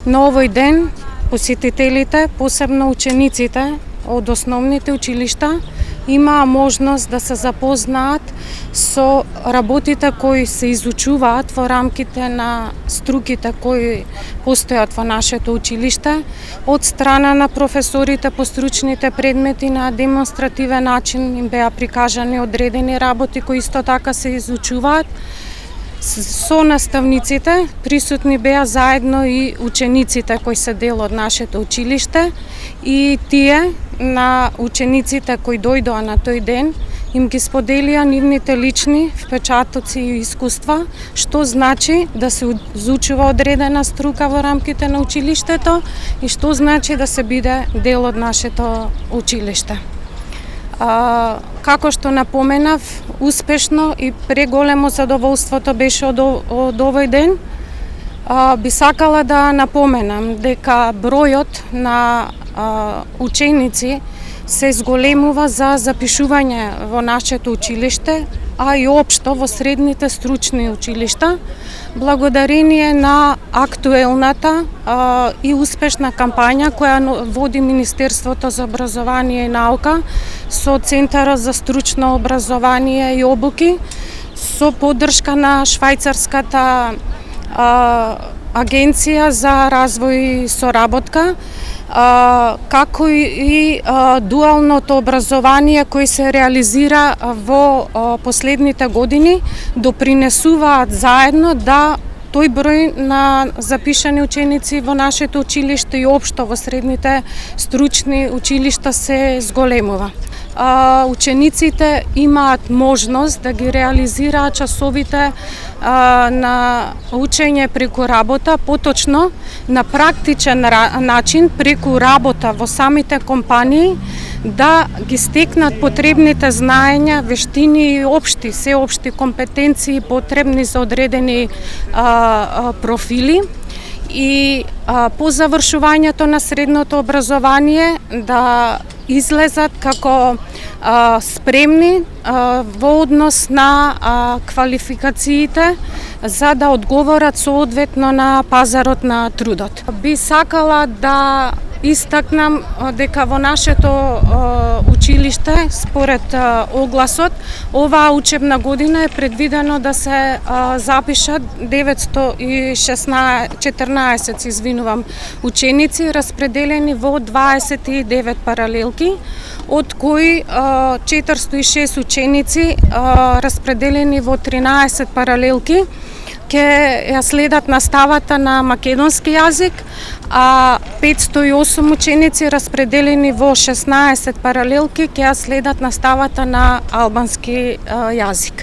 На овој ден посетителите, посебно учениците од основните училишта, имаа можност да се запознаат со работите кои се изучуваат во рамките на струките кои постојат во нашето училиште, од страна на професорите по стручните предмети на демонстративен начин им беа прикажани одредени работи кои исто така се изучуваат. Со наставниците присутни беа заедно и учениците кои се дел од нашето училиште и тие на учениците кои дојдоа на тој ден им ги споделија нивните лични впечатоци и искуства, што значи да се изучува одредена струка во рамките на училиштето и што значи да се биде дел од нашето училиште. Како што напоменав, успешно и преголемо задоволството беше од овој ден. Би сакала да напоменам дека бројот на ученици се зголемува за запишување во нашето училиште, а и општо во средните стручни училишта, благодарение на актуелната и успешна кампања која води Министерството за образование и наука со Центарот за стручно образование и обуки, со поддршка на швајцарската агенција за развој и соработка, како и дуалното образование кој се реализира во последните години, допринесуваат заедно да тој број на запишани ученици во нашето училиште и општо во средните стручни училишта се зголемува. Учениците имаат можност да ги реализираат часовите на учење преку работа, поточно на практичен начин преку работа во самите компании, да ги стекнат потребните знаења, вештини и сеопшти компетенции потребни за одредени профили и по завршувањето на средното образование да излезат како спремни во однос на квалификациите за да одговорат соодветно на пазарот на трудот. Би сакала да истакнам дека во нашето училиште, според огласот, оваа учебна година е предвидено да се запишат 914 ученици, распределени во 29 паралелки, од кои 406 ученици распределени во 13 паралелки ќе ја следат наставата на македонски јазик, а 508 ученици распределени во 16 паралелки ќе ја следат наставата на албански јазик.